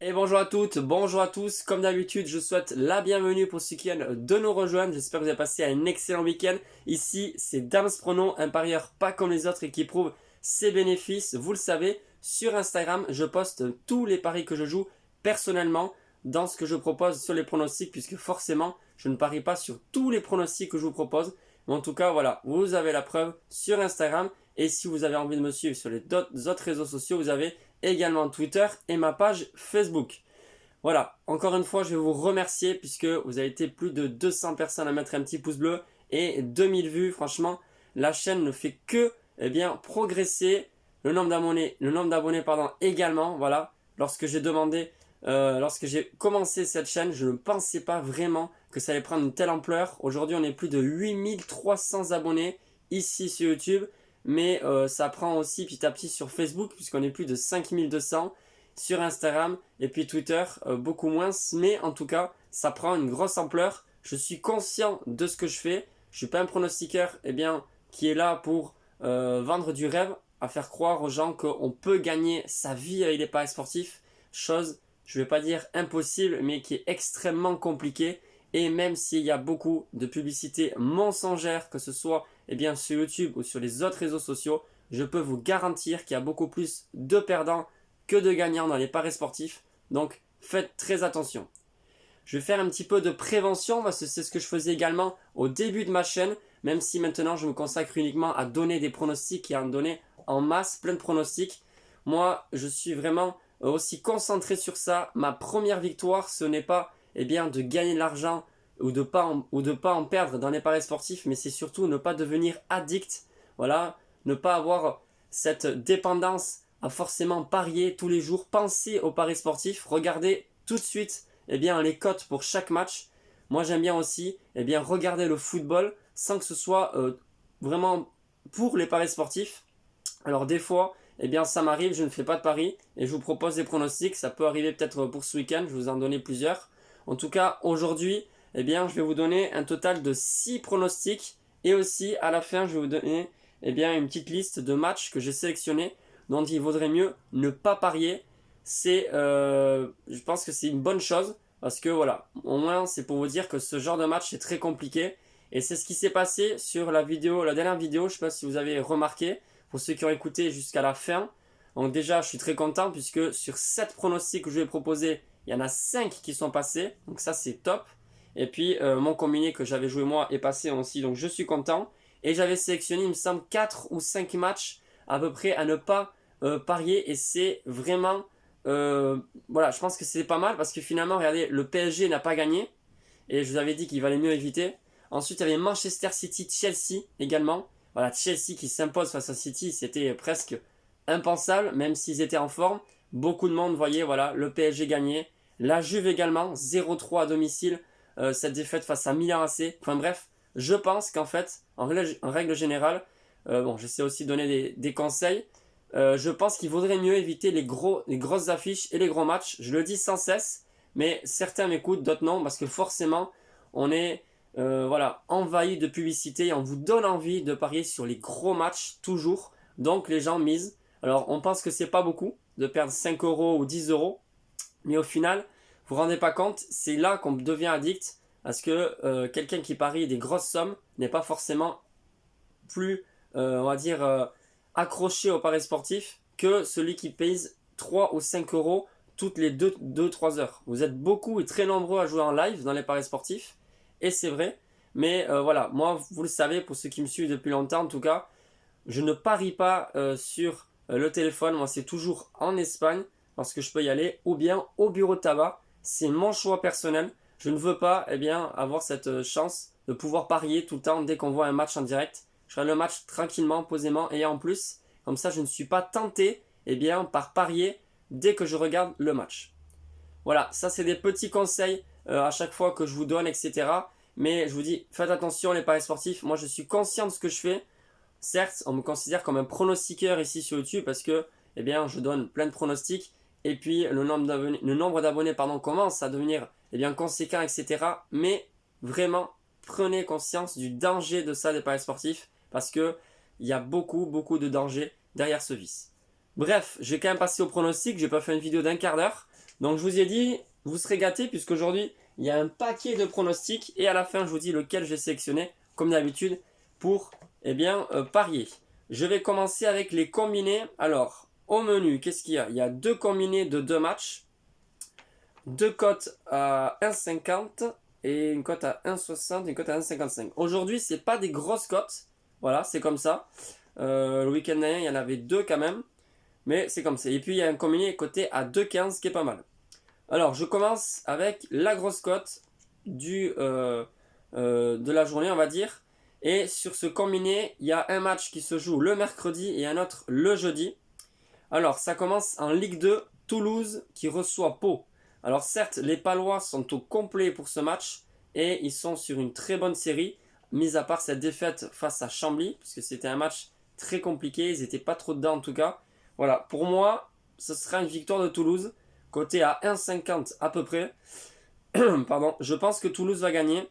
Et bonjour à toutes, bonjour à tous. Comme d'habitude, je souhaite la bienvenue pour ceux qui viennent de nous rejoindre. J'espère que vous avez passé un excellent week-end. Ici, c'est Dams Prono, un parieur pas comme les autres et qui prouve ses bénéfices. Vous le savez, sur Instagram, je poste tous les paris que je joue personnellement dans ce que je propose sur les pronostics, puisque forcément, je ne parie pas sur tous les pronostics que je vous propose. Mais en tout cas, voilà, vous avez la preuve sur Instagram. Et si vous avez envie de me suivre sur les autres réseaux sociaux, vous avez également Twitter et ma page Facebook. Voilà, encore une fois, je vais vous remercier puisque vous avez été plus de 200 personnes à mettre un petit pouce bleu et 2000 vues. Franchement, la chaîne ne fait que progresser. Le nombre d'abonnés également. Voilà, lorsque j'ai commencé cette chaîne, je ne pensais pas vraiment que ça allait prendre une telle ampleur. Aujourd'hui, on est plus de 8300 abonnés ici sur YouTube. Mais ça prend aussi petit à petit sur Facebook, puisqu'on est plus de 5200, sur Instagram et puis Twitter, beaucoup moins. Mais en tout cas, ça prend une grosse ampleur. Je suis conscient de ce que je fais. Je suis pas un pronostiqueur qui est là pour vendre du rêve, à faire croire aux gens qu'on peut gagner sa vie avec les paris sportifs. Chose, je ne vais pas dire impossible, mais qui est extrêmement compliquée. Et même s'il y a beaucoup de publicités mensongères, que ce soit sur YouTube ou sur les autres réseaux sociaux, je peux vous garantir qu'il y a beaucoup plus de perdants que de gagnants dans les paris sportifs. Donc faites très attention. Je vais faire un petit peu de prévention parce que c'est ce que je faisais également au début de ma chaîne, même si maintenant je me consacre uniquement à donner des pronostics et à en donner en masse plein de pronostics. Moi, je suis vraiment aussi concentré sur ça. Ma première victoire, ce n'est pas de gagner de l'argent ou de pas en perdre dans les paris sportifs, mais c'est surtout ne pas devenir addict. Voilà, ne pas avoir cette dépendance à forcément parier tous les jours. Pensez aux paris sportifs, regardez tout de suite les cotes pour chaque match. Moi, j'aime bien aussi regarder le football sans que ce soit vraiment pour les paris sportifs. Alors des fois, ça m'arrive, je ne fais pas de paris et je vous propose des pronostics. Ça peut arriver peut-être pour ce week-end, je vous en donner plusieurs. En tout cas, aujourd'hui, je vais vous donner un total de 6 pronostics et aussi à la fin, je vais vous donner une petite liste de matchs que j'ai sélectionnés dont il vaudrait mieux ne pas parier. Je pense que c'est une bonne chose parce que voilà, au moins c'est pour vous dire que ce genre de match est très compliqué et c'est ce qui s'est passé sur la dernière vidéo. Je ne sais pas si vous avez remarqué, pour ceux qui ont écouté jusqu'à la fin. Donc déjà, je suis très content puisque sur 7 pronostics que je vais proposer, il y en a 5 qui sont passés. Donc ça, c'est top. Et puis, mon combiné que j'avais joué moi est passé aussi. Donc je suis content. Et j'avais sélectionné, il me semble, 4 ou 5 matchs à peu près à ne pas parier. Et c'est vraiment... voilà, je pense que c'est pas mal parce que finalement, regardez, le PSG n'a pas gagné. Et je vous avais dit qu'il valait mieux éviter. Ensuite, il y avait Manchester City-Chelsea également. Voilà, Chelsea qui s'impose face à City, c'était presque impensable, même s'ils étaient en forme. Beaucoup de monde voyait voilà, le PSG gagner. La Juve également, 0-3 à domicile. Cette défaite face à Milan AC. Enfin bref, je pense qu'en fait, en règle générale, j'essaie aussi de donner des conseils. Je pense qu'il vaudrait mieux éviter les grosses affiches et les gros matchs. Je le dis sans cesse, mais certains m'écoutent, d'autres non, parce que forcément, on est envahi de publicité et on vous donne envie de parier sur les gros matchs toujours. Donc les gens misent. Alors on pense que c'est pas beaucoup de perdre 5 euros ou 10 euros, mais au final, vous vous rendez pas compte, c'est là qu'on devient addict parce que quelqu'un qui parie des grosses sommes n'est pas forcément plus, accroché au paris sportif que celui qui paye 3 ou 5 euros toutes les 2-3 heures. Vous êtes beaucoup et très nombreux à jouer en live dans les paris sportifs, et c'est vrai. Mais voilà, moi, vous le savez, pour ceux qui me suivent depuis longtemps en tout cas, je ne parie pas sur le téléphone. Moi, c'est toujours en Espagne parce que je peux y aller, ou bien au bureau de tabac. C'est mon choix personnel. Je ne veux pas avoir cette chance de pouvoir parier tout le temps dès qu'on voit un match en direct. Je regarde le match tranquillement, posément, et en plus, comme ça, je ne suis pas tenté par parier dès que je regarde le match. Voilà, ça c'est des petits conseils à chaque fois que je vous donne, etc. Mais je vous dis, faites attention les paris sportifs. Moi, je suis conscient de ce que je fais. Certes, on me considère comme un pronostiqueur ici sur YouTube parce que je donne plein de pronostics. Et puis, le nombre d'abonnés commence à devenir conséquent, etc. Mais vraiment, prenez conscience du danger de ça des paris sportifs parce que il y a beaucoup, beaucoup de danger derrière ce vice. Bref, je vais quand même passer au pronostic. J'ai pas fait une vidéo d'1 quart d'heure. Donc je vous ai dit, vous serez gâtés puisqu'aujourd'hui, il y a un paquet de pronostics et à la fin, je vous dis lequel j'ai sélectionné, comme d'habitude, pour parier. Je vais commencer avec les combinés. Alors, au menu, qu'est-ce qu'il y a? Il y a deux combinés de deux matchs, deux cotes à 1,50 et une cote à 1,60 et une cote à 1,55. Aujourd'hui, c'est pas des grosses cotes. Voilà, c'est comme ça. Le week-end dernier, il y en avait deux quand même. Mais c'est comme ça. Et puis, il y a un combiné coté à 2,15 qui est pas mal. Alors, je commence avec la grosse cote de la journée, on va dire. Et sur ce combiné, il y a un match qui se joue le mercredi et un autre le jeudi. Alors, ça commence en Ligue 2, Toulouse qui reçoit Pau. Alors certes, les Palois sont au complet pour ce match et ils sont sur une très bonne série, mis à part cette défaite face à Chambly, puisque c'était un match très compliqué, ils n'étaient pas trop dedans en tout cas. Voilà, pour moi, ce sera une victoire de Toulouse, côté à 1,50 à peu près. Pardon, je pense que Toulouse va gagner.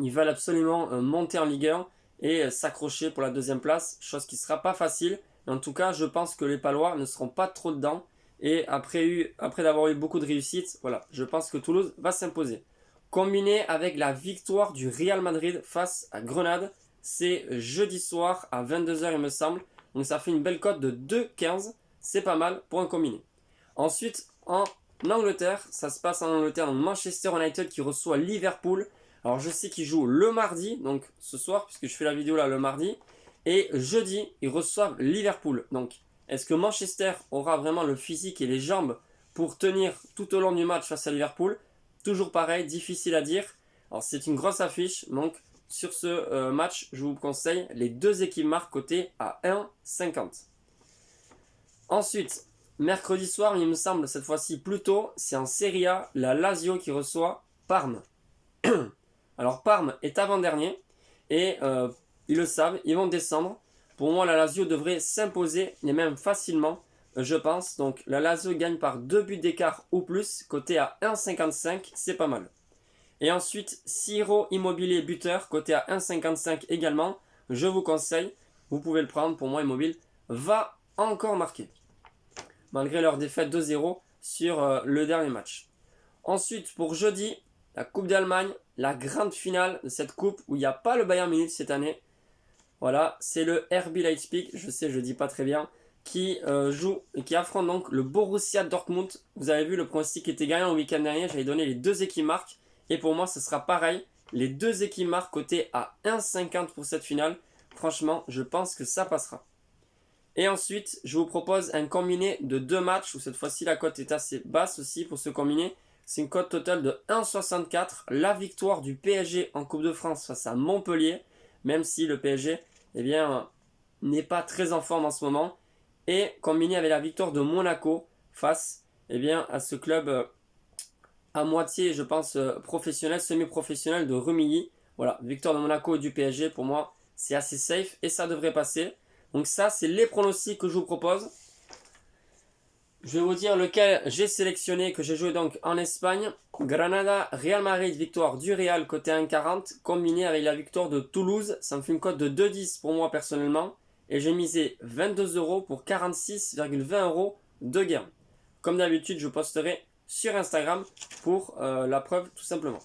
Ils veulent absolument monter en Ligue 1 et s'accrocher pour la deuxième place, chose qui ne sera pas facile. En tout cas, je pense que les Palois ne seront pas trop dedans. Et après d'avoir eu beaucoup de réussite, voilà, je pense que Toulouse va s'imposer. Combiné avec la victoire du Real Madrid face à Grenade, c'est jeudi soir à 22h il me semble. Donc ça fait une belle cote de 2,15. C'est pas mal pour un combiné. Ensuite, en Angleterre, ça se passe en Angleterre, donc Manchester United qui reçoit Liverpool. Alors je sais qu'ils jouent le mardi, donc ce soir, puisque je fais la vidéo là le mardi. Et jeudi, ils reçoivent Liverpool. Donc est-ce que Manchester aura vraiment le physique et les jambes pour tenir tout au long du match face à Liverpool? Toujours pareil, difficile à dire. Alors c'est une grosse affiche, donc sur ce match, je vous conseille les deux équipes marques cotées à 1,50. Ensuite, mercredi soir, il me semble cette fois-ci plus tôt, c'est en Serie A, la Lazio qui reçoit Parme. Alors Parme est avant-dernier et ils le savent, ils vont descendre. Pour moi, la Lazio devrait s'imposer, et même facilement, je pense. Donc la Lazio gagne par 2 buts d'écart ou plus, côté à 1,55, c'est pas mal. Et ensuite, Siro Immobilier buteur, côté à 1,55 également, je vous conseille, vous pouvez le prendre. Pour moi, Immobile va encore marquer, malgré leur défaite 2-0 sur le dernier match. Ensuite, pour jeudi, la Coupe d'Allemagne, la grande finale de cette coupe où il n'y a pas le Bayern Munich cette année. Voilà, c'est le RB Leipzig, je sais, je dis pas très bien, qui joue et qui affronte donc le Borussia Dortmund. Vous avez vu, le pronostic était gagnant le week-end dernier, j'avais donné les deux équipes marques. Et pour moi, ce sera pareil. Les deux équipes marques cotées à 1,50 pour cette finale. Franchement, je pense que ça passera. Et ensuite, je vous propose un combiné de deux matchs où cette fois-ci la cote est assez basse aussi pour ce combiné. C'est une cote totale de 1,64. La victoire du PSG en Coupe de France face à Montpellier, même si le PSG n'est pas très en forme en ce moment. Et combiné avec la victoire de Monaco face à ce club à moitié, je pense, professionnel, semi-professionnel de Rumilly. Voilà, victoire de Monaco et du PSG, pour moi, c'est assez safe et ça devrait passer. Donc ça, c'est les pronostics que je vous propose. Je vais vous dire lequel j'ai sélectionné, que j'ai joué donc en Espagne. Granada, Real Madrid, victoire du Real, côté 1,40, combiné avec la victoire de Toulouse. Ça me fait une cote de 2,10 pour moi personnellement. Et j'ai misé 22 € pour 46,20 € de gain. Comme d'habitude, je posterai sur Instagram pour la preuve tout simplement.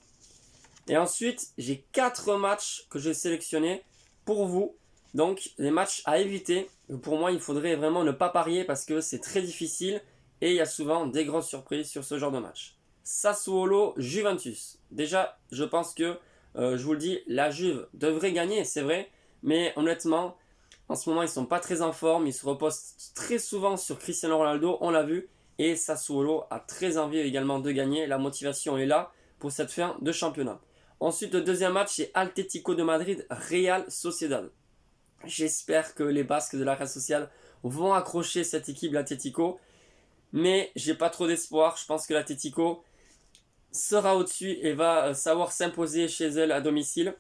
Et ensuite, j'ai 4 matchs que j'ai sélectionnés pour vous. Donc, les matchs à éviter. Pour moi, il faudrait vraiment ne pas parier parce que c'est très difficile et il y a souvent des grosses surprises sur ce genre de match. Sassuolo, Juventus. Déjà, je pense que, je vous le dis, la Juve devrait gagner, c'est vrai. Mais honnêtement, en ce moment, ils ne sont pas très en forme. Ils se reposent très souvent sur Cristiano Ronaldo, on l'a vu. Et Sassuolo a très envie également de gagner. La motivation est là pour cette fin de championnat. Ensuite, le deuxième match, c'est Atlético de Madrid, Real Sociedad. J'espère que les Basques de la Real Sociedad vont accrocher cette équipe, l'Atlético. Mais j'ai pas trop d'espoir. Je pense que l'Atlético sera au-dessus et va savoir s'imposer chez elle à domicile.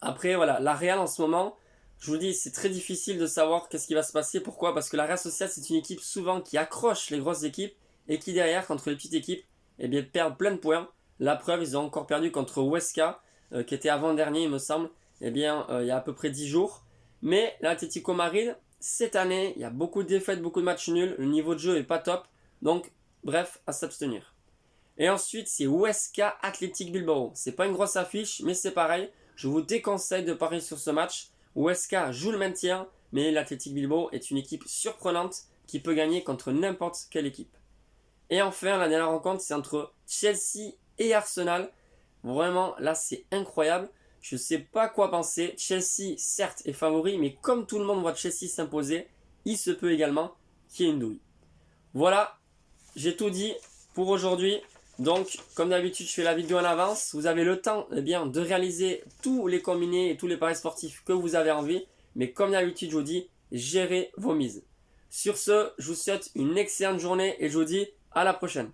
Après, voilà, la Real en ce moment, je vous dis, c'est très difficile de savoir qu'est-ce qui va se passer. Pourquoi? Parce que la Real Sociedad, c'est une équipe souvent qui accroche les grosses équipes et qui derrière, contre les petites équipes, perdent plein de points. La preuve, ils ont encore perdu contre Huesca, qui était avant-dernier, il me semble, il y a à peu près 10 jours. Mais l'Atlético Madrid, cette année, il y a beaucoup de défaites, beaucoup de matchs nuls. Le niveau de jeu est pas top. Donc, bref, à s'abstenir. Et ensuite, c'est Huesca Athletic Bilbao. C'est pas une grosse affiche, mais c'est pareil. Je vous déconseille de parier sur ce match. Huesca joue le maintien, mais l'Athletic Bilbao est une équipe surprenante qui peut gagner contre n'importe quelle équipe. Et enfin, la dernière rencontre, c'est entre Chelsea et Arsenal. Vraiment, là, c'est incroyable. Je ne sais pas quoi penser. Chelsea, certes, est favori, mais comme tout le monde voit Chelsea s'imposer, il se peut également qu'il y ait une douille. Voilà, j'ai tout dit pour aujourd'hui. Donc, comme d'habitude, je fais la vidéo en avance. Vous avez le temps de réaliser tous les combinés et tous les paris sportifs que vous avez envie. Mais comme d'habitude, je vous dis, gérez vos mises. Sur ce, je vous souhaite une excellente journée et je vous dis à la prochaine.